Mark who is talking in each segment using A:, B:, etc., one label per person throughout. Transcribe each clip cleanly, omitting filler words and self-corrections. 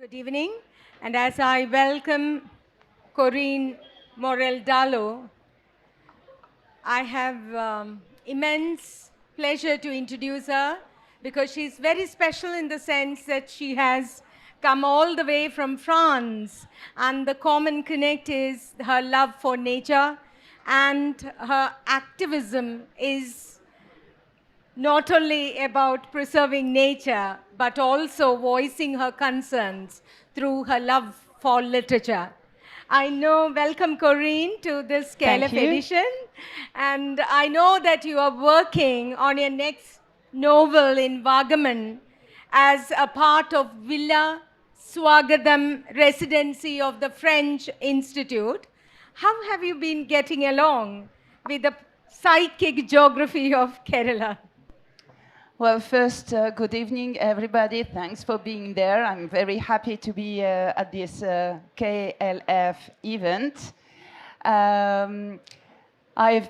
A: Good evening, and as I welcome Corinne Morel Darleux, I have immense pleasure to introduce her because she's very special in the sense that she has come all the way from France, and the common connect is her love for nature, and her activism is not only about preserving nature, but also voicing her concerns through her love for literature. Welcome Corinne to this
B: Thank
A: KLF
B: you.
A: edition, and I know that you are working on your next novel in Vagaman as a part of Villa Swagatham residency of the French Institute. How have you been getting along with the psychic geography of Kerala?
B: Well, first, good evening, everybody. Thanks for being there. I'm very happy to be at this KLF event. Um, I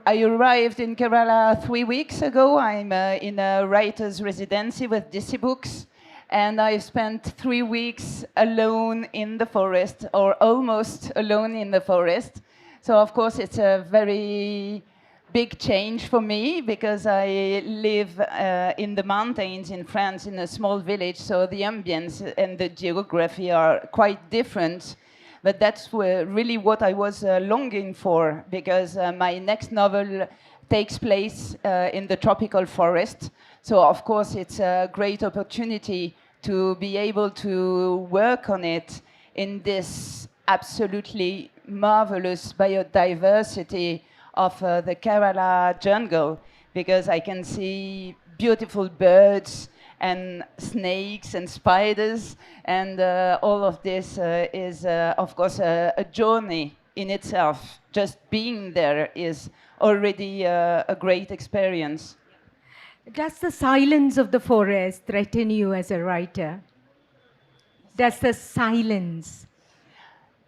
B: arrived in Kerala 3 weeks ago. I'm in a writer's residency with DC Books, and I've spent 3 weeks alone in the forest, or almost alone in the forest. So, of course, it's a very big change for me because I live in the mountains in France in a small village, so the ambience and the geography are quite different. But that's really what I was longing for, because my next novel takes place in the tropical forest. So, of course, it's a great opportunity to be able to work on it in this absolutely marvelous biodiversity of the Kerala jungle, because I can see beautiful birds and snakes and spiders, and all of this is, of course, a journey in itself. Just being there is already a great experience.
A: Does the silence of the forest threaten you as a writer? Does the silence?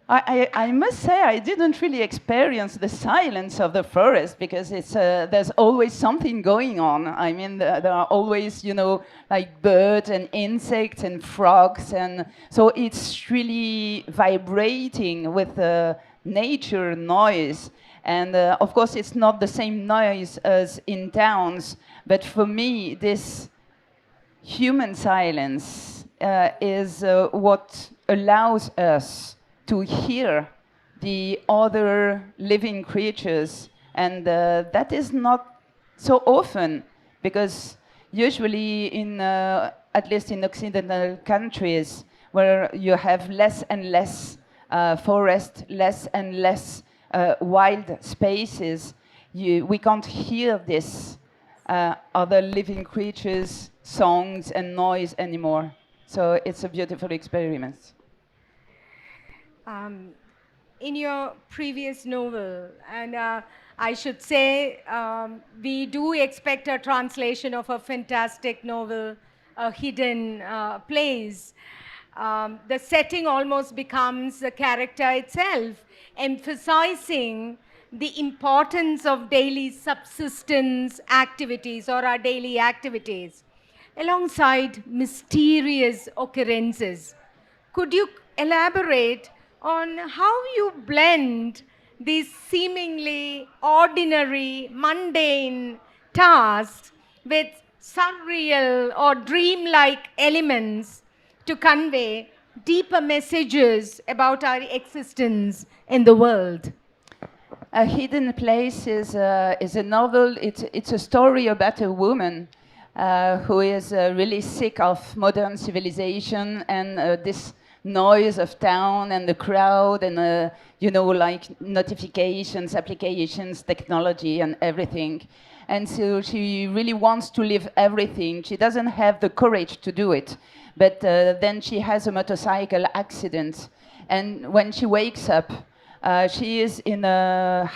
B: I must say I didn't really experience the silence of the forest, because there's always something going on. I mean, there are always, like birds and insects and frogs, and so it's really vibrating with nature noise. And of course, it's not the same noise as in towns, but for me, this human silence is what allows us to hear the other living creatures. And that is not so often, because usually, at least in Occidental countries, where you have less and less forest, less and less wild spaces, we can't hear this other living creatures, songs, and noise anymore. So it's a beautiful experience.
A: Um, in your previous novel, and I should say, we do expect a translation of a fantastic novel, A Hidden Place. The setting almost becomes the character itself, emphasizing the importance of daily subsistence activities or our daily activities, alongside mysterious occurrences. Could you elaborate on how you blend these seemingly ordinary, mundane tasks with surreal or dreamlike elements to convey deeper messages about our existence in the world?
B: A Hidden Place is a novel. It's a story about a woman who is really sick of modern civilization and this noise of town and the crowd and, like notifications, applications, technology, and everything. And so she really wants to live everything. She doesn't have the courage to do it. But then she has a motorcycle accident. And when she wakes up, she is in a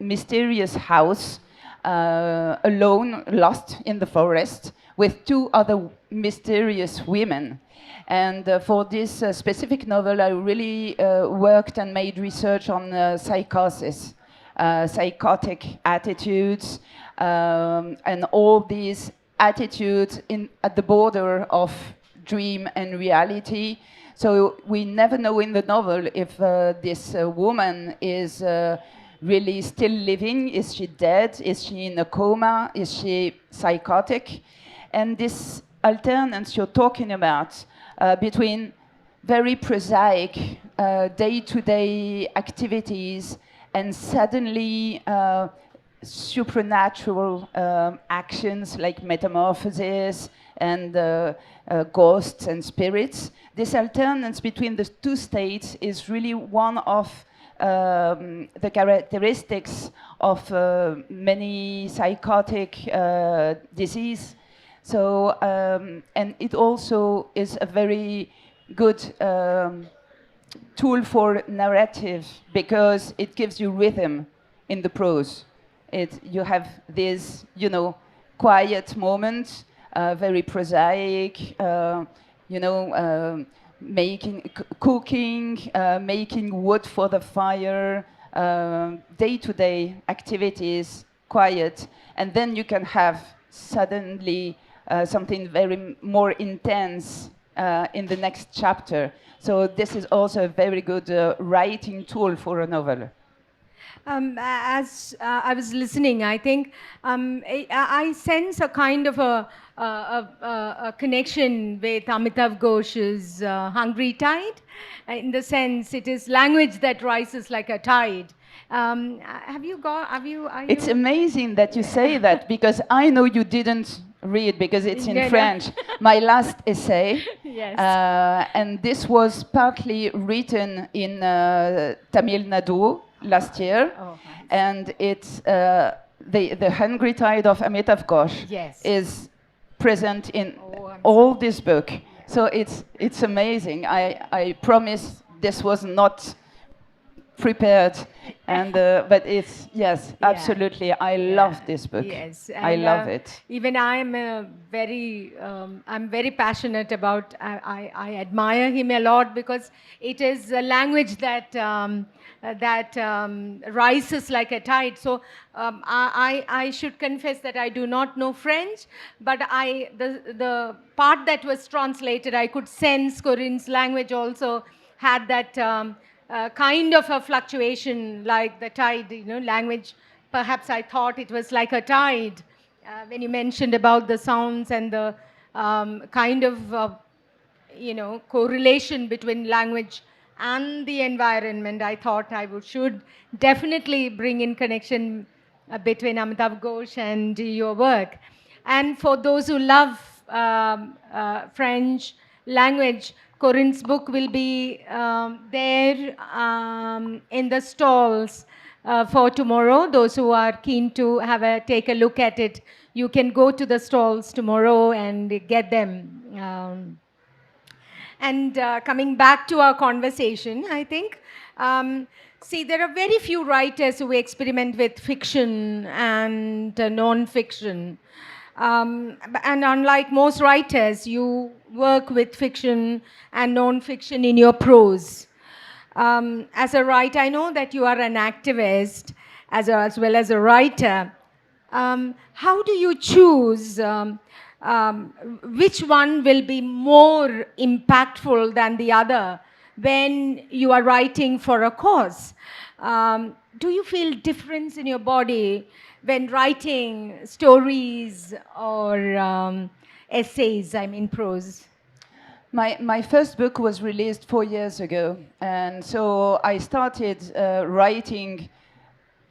B: mysterious house, alone, lost in the forest, with two other mysterious women. And for this specific novel, I really worked and made research on psychosis, psychotic attitudes, and all these attitudes at the border of dream and reality. So we never know in the novel if this woman is really still living. Is she dead? Is she in a coma? Is she psychotic? And this alternance you're talking about between very prosaic day-to-day activities and suddenly supernatural actions like metamorphosis and ghosts and spirits. This alternance between the two states is really one of the characteristics of many psychotic disease. So, and it also is a very good tool for narrative because it gives you rhythm in the prose. You have these, quiet moments, very prosaic, cooking, making wood for the fire, day-to-day activities, quiet, and then you can have suddenly something very more intense in the next chapter. So this is also a very good writing tool for a novel.
A: As I was listening, I think I sense a kind of a connection with Amitav Ghosh's Hungry Tide, in the sense it is language that rises like a tide.
B: It's amazing that you say that because I know you didn't read because it's in French. My last essay,
A: yes.
B: And this was partly written in Tamil Nadu last year, and it's the Hungry Tide of Amitav Ghosh is present in all this book. So it's amazing. I promise this was not prepared, and but it's absolutely. I love this book.
A: Yes, and,
B: I love it.
A: Even I'm I'm very passionate about. I admire him a lot because it is a language that rises like a tide. So I should confess that I do not know French, but the part that was translated, I could sense Corinne's language also had that. Kind of a fluctuation like the tide, language. Perhaps I thought it was like a tide when you mentioned about the sounds and the kind of, correlation between language and the environment. I thought I should definitely bring in connection between Amitav Ghosh and your work. And for those who love French language, Corinne's book will be there in the stalls for tomorrow. Those who are keen to take a look at it, you can go to the stalls tomorrow and get them. And coming back to our conversation, I think, see, there are very few writers who experiment with fiction and non-fiction. And unlike most writers, you work with fiction and non-fiction in your prose. As a writer, I know that you are an activist as well as a writer. How do you choose which one will be more impactful than the other when you are writing for a cause? Do you feel difference in your body when writing stories or essays, prose?
B: My first book was released 4 years ago, and so I started writing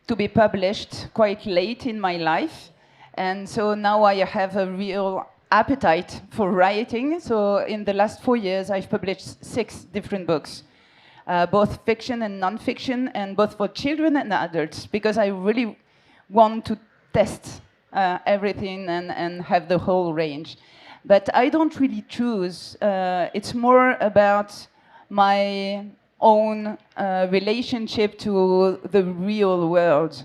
B: to be published quite late in my life, and so now I have a real appetite for writing. So in the last 4 years, I've published 6 different books, both fiction and non-fiction, and both for children and adults, because I really want to test everything and have the whole range. But I don't really choose. It's more about my own relationship to the real world.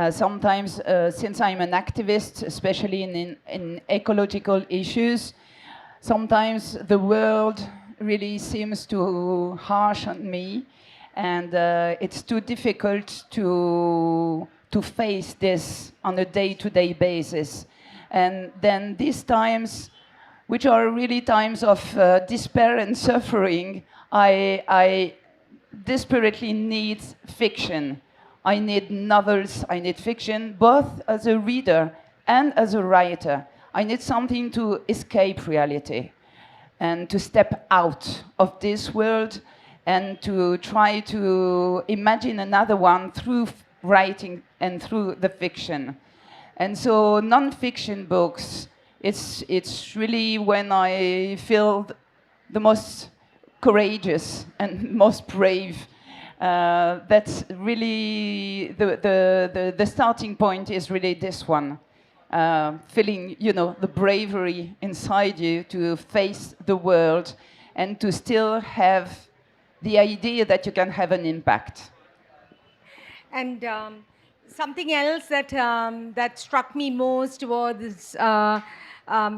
B: Sometimes, since I'm an activist, especially in ecological issues, sometimes the world really seems too harsh on me, and it's too difficult to face this on a day-to-day basis. And then these times, which are really times of despair and suffering, I desperately need fiction. I need novels, I need fiction, both as a reader and as a writer. I need something to escape reality and to step out of this world and to try to imagine another one through writing and through the fiction. And so non-fiction books, it's really when I feel the most courageous and most brave. That's really the starting point is really this one. Feeling, you know, the bravery inside you to face the world and to still have the idea that you can have an impact.
A: And something else that that struck me most was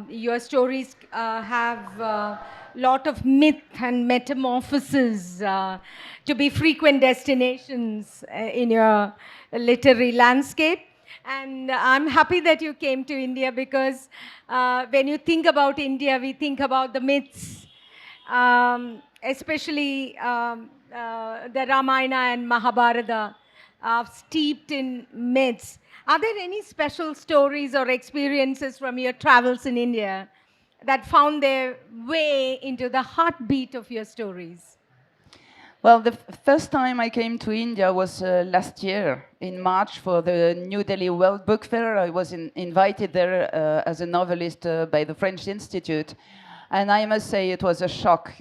A: your stories have a lot of myth and metamorphosis to be frequent destinations in your literary landscape. And I'm happy that you came to India because when you think about India, we think about the myths, especially the Ramayana and Mahabharata, steeped in myths. Are there any special stories or experiences from your travels in India that found their way into the heartbeat of your stories?
B: Well, the first time I came to India was last year in March for the New Delhi World Book Fair. I was invited there as a novelist by the French Institute. And I must say it was a shock,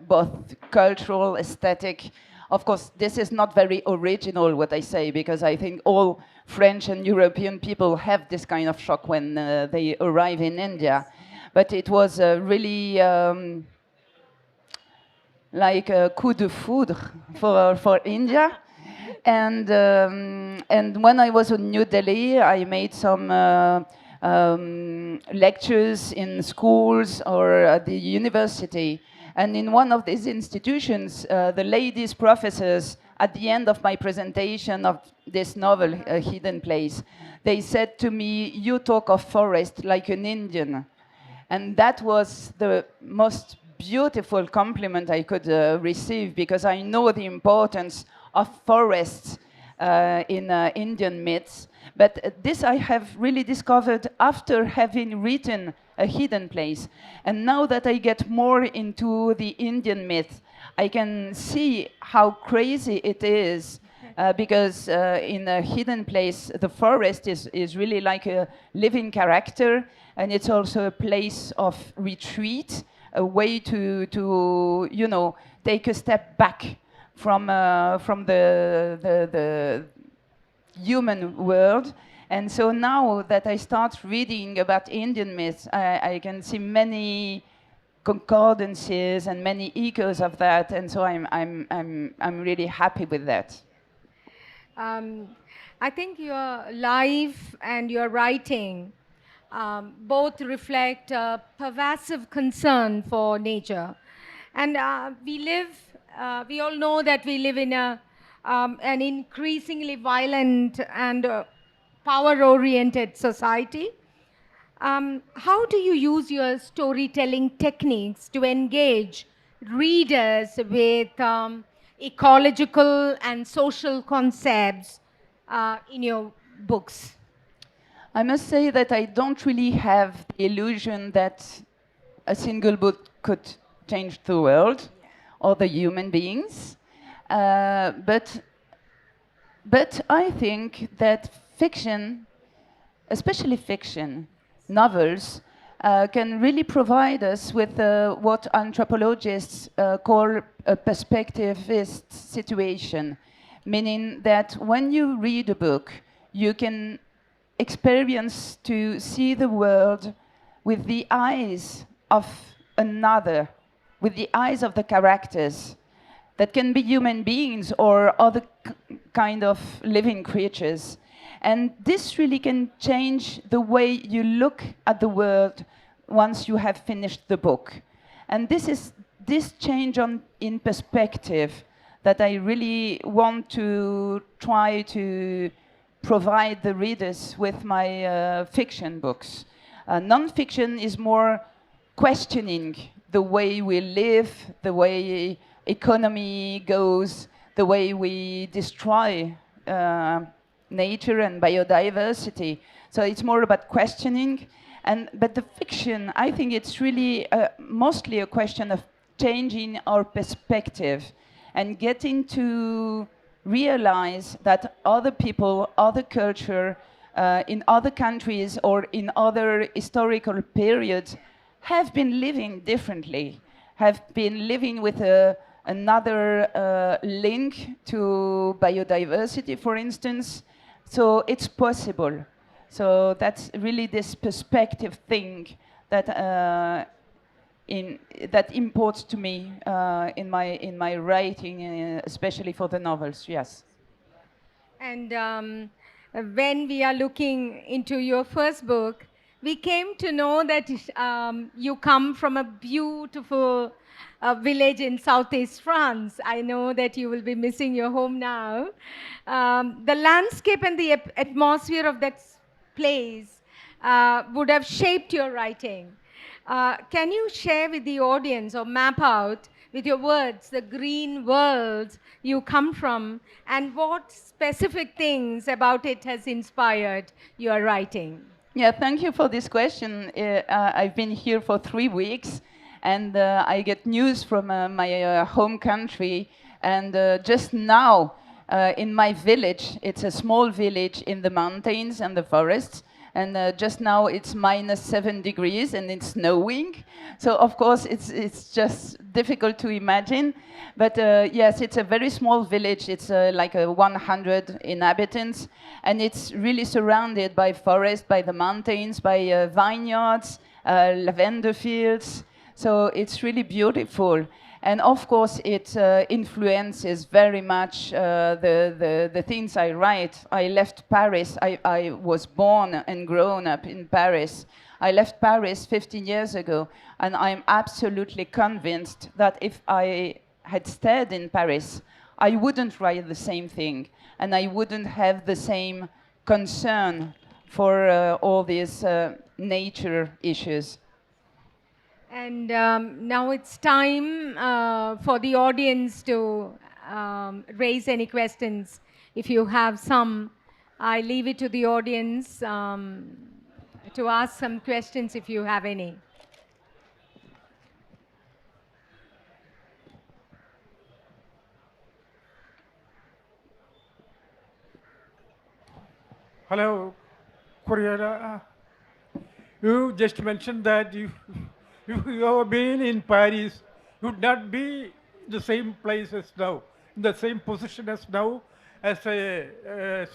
B: both cultural, aesthetic. Of course, this is not very original, what I say, because I think all French and European people have this kind of shock when they arrive in India. But it was really like a coup de foudre for India. And when I was in New Delhi, I made some lectures in schools or at the university. And in one of these institutions, the ladies professors, at the end of my presentation of this novel, A Hidden Place, they said to me, "You talk of forest like an Indian." And that was the most beautiful compliment I could receive, because I know the importance of forests in Indian myths. But this I have really discovered after having written A Hidden Place. And now that I get more into the Indian myth, I can see how crazy it is. Because in A Hidden Place, the forest is really like a living character, and it's also a place of retreat, a way to you know, take a step back from the human world. And so now that I start reading about Indian myths, I can see many concordances and many echoes of that, and so I'm really happy with that.
A: I think your life and your writing both reflect a pervasive concern for nature. And we all know that we live in an increasingly violent and power-oriented society. How do you use your storytelling techniques to engage readers with ecological and social concepts in your books?
B: I must say that I don't really have the illusion that a single book could change the world or the human beings. But I think that fiction, especially fiction, novels, can really provide us with what anthropologists call a perspectivist situation, meaning that when you read a book, you can experience to see the world with the eyes of another, with the eyes of the characters that can be human beings or other kind of living creatures. And this really can change the way you look at the world once you have finished the book. And this is this change in perspective that I really want to try to provide the readers with my fiction books. Non-fiction is more questioning the way we live, the way economy goes, the way we destroy nature and biodiversity. So it's more about questioning. But the fiction, I think it's really mostly a question of changing our perspective and getting to realize that other people, other culture, in other countries or in other historical periods have been living differently, have been living with another link to biodiversity, for instance. So it's possible. So that's really this perspective thing that that imports to me in my writing, especially for the novels. Yes.
A: And when we are looking into your first book, we came to know that you come from a beautiful village in southeast France. I know that you will be missing your home now. The landscape and the atmosphere of that place would have shaped your writing. Can you share with the audience or map out with your words the green world you come from and what specific things about it has inspired your writing?
B: Yeah, thank you for this question. I've been here for 3 weeks, and I get news from my home country. And just now, in my village, it's a small village in the mountains and the forests. And just now it's -7 degrees and it's snowing. So of course it's just difficult to imagine. But yes, it's a very small village. It's like 100 inhabitants, and it's really surrounded by forest, by the mountains, by vineyards, lavender fields. So it's really beautiful. And of course, it influences very much the things I write. I left Paris. I was born and grown up in Paris. I left Paris 15 years ago, and I'm absolutely convinced that if I had stayed in Paris, I wouldn't write the same thing, and I wouldn't have the same concern for all these nature issues.
A: And now it's time for the audience to raise any questions. If you have some, I leave it to the audience to ask some questions if you have any.
C: Hello, Korea. You just mentioned that you have been in Paris. You would not be the same place as now, in the same position as now, as a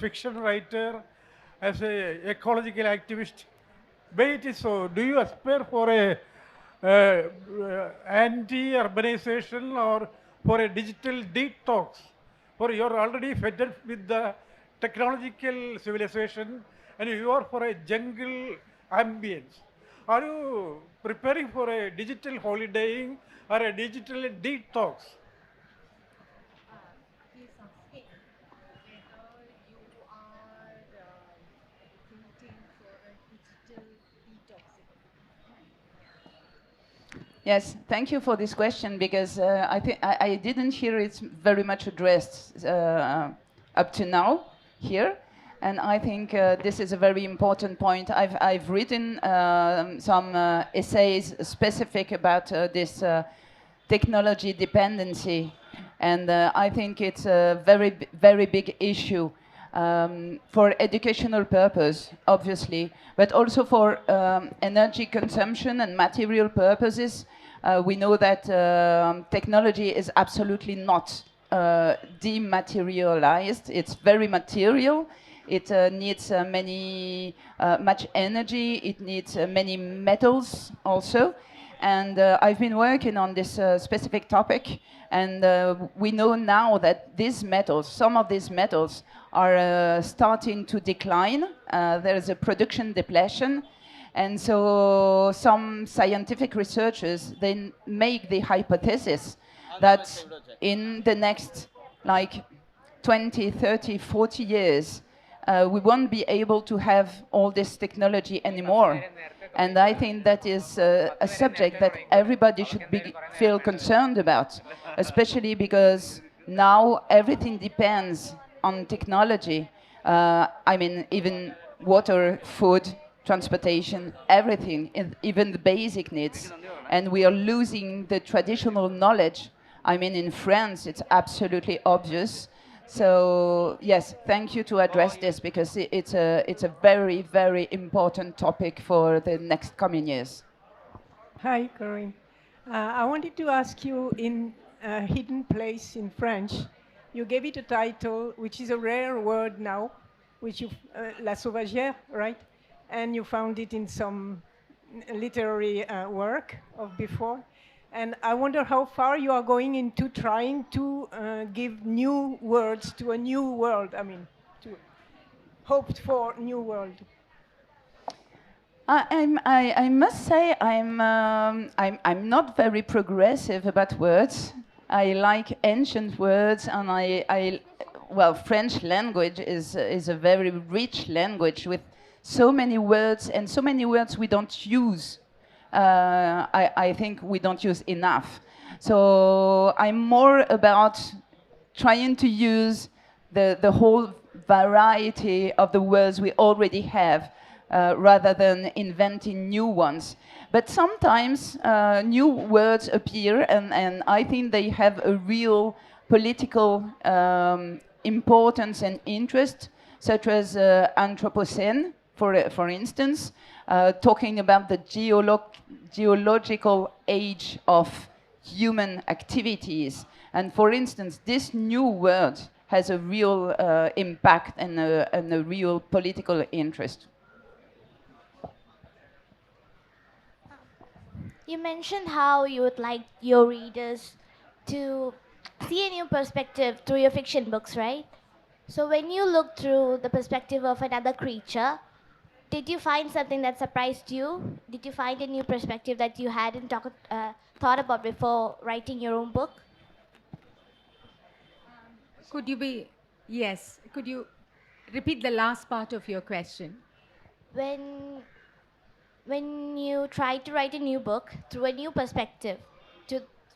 C: fiction writer, as a ecological activist. Why it is so? Do you aspire for a anti-urbanization or for a digital detox? For you are already fed up with the technological civilization and you are for a jungle ambience. Are you preparing for a digital holidaying or a digital detox?
B: Yes, thank you for this question, because I think I didn't hear it very much addressed up to now here, and I think this is a very important point. I've written some essays specific about this technology dependency, and I think it's a very big issue. For educational purpose, obviously, but also for energy consumption and material purposes. We know that technology is absolutely not dematerialized. It's very material. It needs much energy. It needs many metals also. And I've been working on this specific topic, and we know now that these metals, some of these metals, are starting to decline. There's a production depletion, and so some scientific researchers then make the hypothesis that in the next 20, 30, 40 years, we won't be able to have all this technology anymore. And I think that is a subject that everybody should feel concerned about, especially because now everything depends on technology. I mean, even water, food, transportation, everything, even the basic needs. And we are losing the traditional knowledge. I mean, in France, it's absolutely obvious. So yes, thank you to address this because it's a very, very important topic for the next coming years.
D: Hi, Corinne. I wanted to ask you in a hidden place in French, you gave it a title which is a rare word now, which you, La Sauvagière, right? And you found it in some literary work of before. And I wonder how far you are going into trying to give new words to a new world, I mean, to hoped for new world.
B: I must say I'm not very progressive about words. I like ancient words, and well, French language is a very rich language with so many words and so many words we don't use. I think we don't use enough. So I'm more about trying to use the whole variety of the words we already have rather than inventing new ones. But sometimes new words appear, and I think they have a real political importance and interest, such as Anthropocene, for instance, talking about the geological age of human activities. And for instance, this new word has a real impact and a real political interest.
E: You mentioned how you would like your readers to see a new perspective through your fiction books, right? So when you look through the perspective of another creature, did you find something that surprised you? Did you find a new perspective that you hadn't thought about before writing your own book?
A: Could you be, yes, could you repeat the last part of your question?
E: When you try to write a new book through a new perspective,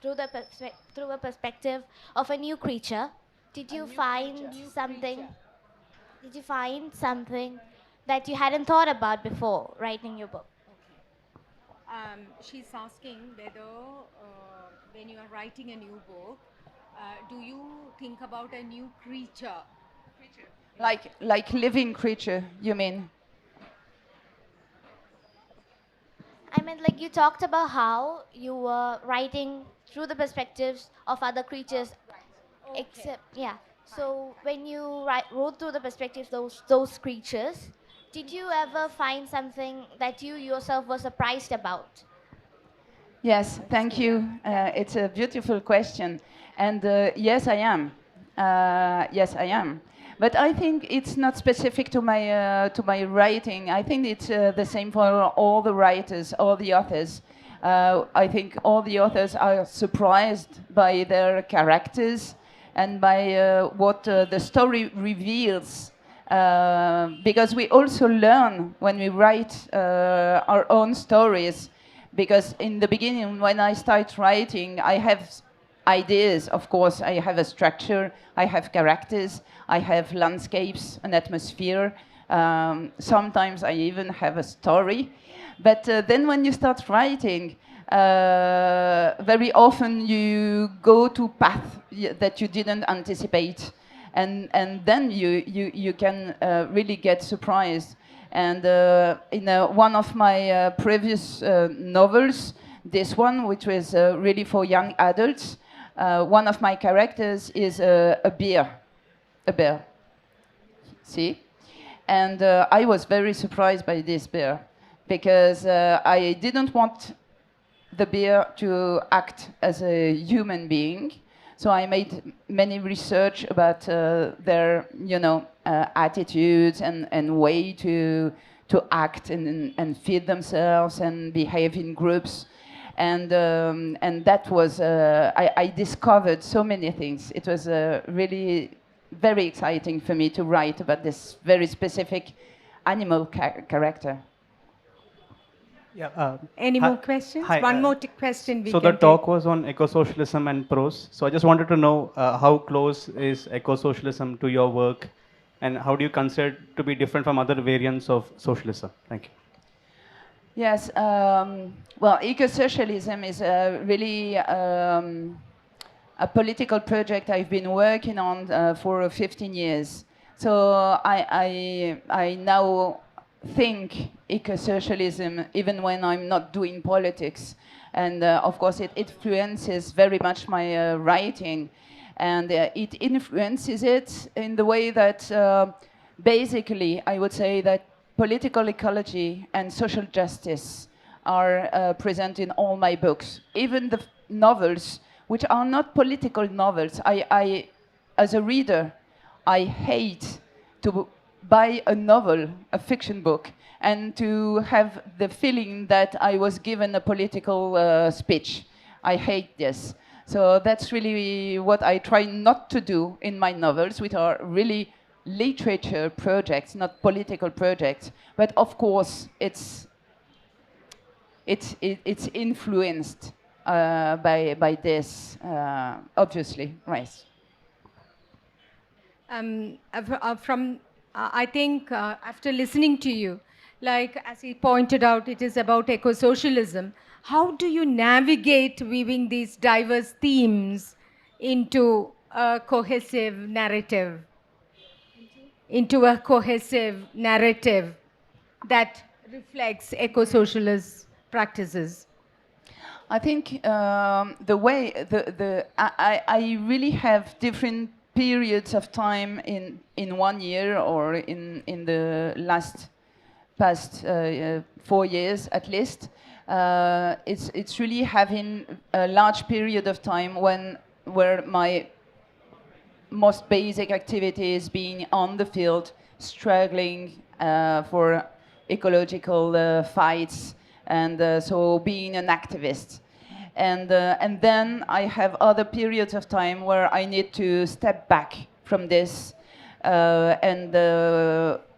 E: through a perspective of a new creature, did you find something? Did you find something that you hadn't thought about before writing your book?
A: She's asking whether when you are writing a new book, do you think about a new creature?
B: Like living creature, you mean?
E: I meant, like, you talked about how you were writing through the perspectives of other creatures, except yeah. So when you wrote through the perspectives of those creatures, did you ever find something that you yourself were surprised about?
B: Yes, thank you. It's a beautiful question. And yes, I am. Yes, I am. But I think it's not specific to my writing. I think it's the same for all the writers, all the authors. I think all the authors are surprised by their characters and by what the story reveals. Because we also learn when we write our own stories. Because in the beginning, when I start writing, I have ideas, of course. I have a structure, I have characters, I have landscapes, an atmosphere. Sometimes I even have a story. But then when you start writing, very often you go to path that you didn't anticipate. And then you can really get surprised. And in one of my previous novels, this one, which was really for young adults, one of my characters is a bear. A bear. See? And I was very surprised by this bear because I didn't want the bear to act as a human being. So I made many research about their, attitudes and way to act and feed themselves and behave in groups, and that was I discovered so many things. It was really very exciting for me to write about this very specific animal character.
F: Yeah.
A: Any
F: hi,
A: more questions?
F: hi,
A: One more question we
F: so
A: can
F: the talk
A: take.
F: was on eco-socialism and prose. So I just wanted to know how close is eco-socialism to your work, and how do you consider it to be different from other variants of socialism? Thank you.
B: Yes, well, eco-socialism is really a political project I've been working on for 15 years. So I now think eco-socialism even when I'm not doing politics. And of course, it influences very much my writing. And it influences it in the way that basically I would say that political ecology and social justice are present in all my books, even the novels which are not political novels. As a reader, I hate to buy a novel, a fiction book, and to have the feeling that I was given a political speech. I hate this. So that's really what I try not to do in my novels, which are really literature projects, not political projects. But of course, it's influenced by this, obviously, right?
A: I think after listening to you, like as he pointed out, it is about eco-socialism. How do you navigate weaving these diverse themes into a cohesive narrative? Into a cohesive narrative that reflects eco-socialist practices?
B: I think the way I really have different periods of time in 1 year or in the past 4 years at least. It's really having a large period of time where my most basic activities being on the field, struggling for ecological fights, and so being an activist. And then I have other periods of time where I need to step back from this, and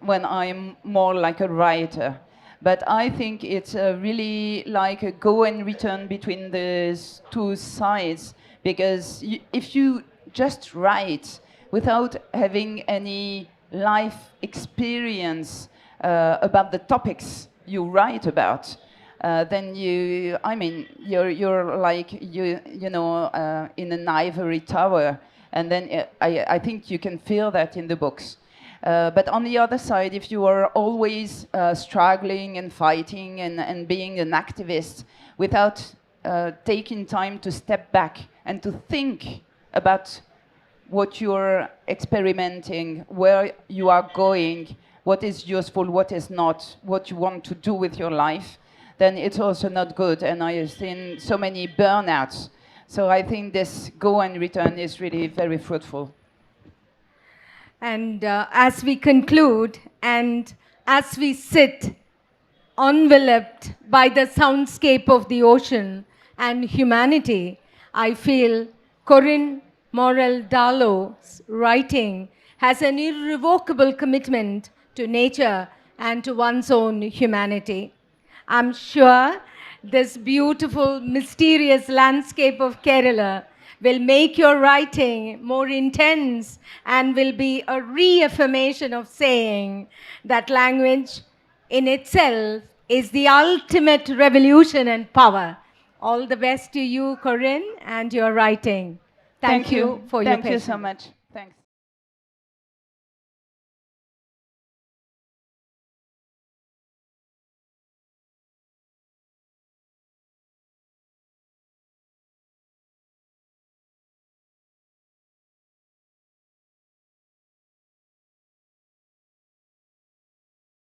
B: when I'm more like a writer. But I think it's really like a go and return between these two sides, because if you just write without having any life experience about the topics you write about, then you're like in an ivory tower, and then I think you can feel that in the books. But on the other side, if you are always struggling and fighting and being an activist without taking time to step back and to think about what you're experimenting, where you are going, what is useful, what is not, what you want to do with your life, then it's also not good. And I have seen so many burnouts. So I think this go and return is really very fruitful.
A: And as we conclude, and as we sit enveloped by the soundscape of the ocean and humanity, I feel Corinne Morel Darloux's writing has an irrevocable commitment to nature and to one's own humanity. I'm sure this beautiful, mysterious landscape of Kerala will make your writing more intense and will be a reaffirmation of saying that language in itself is the ultimate revolution and power. All the best to you, Corinne, and your writing. Thank you for your patience.
B: Thank you so much.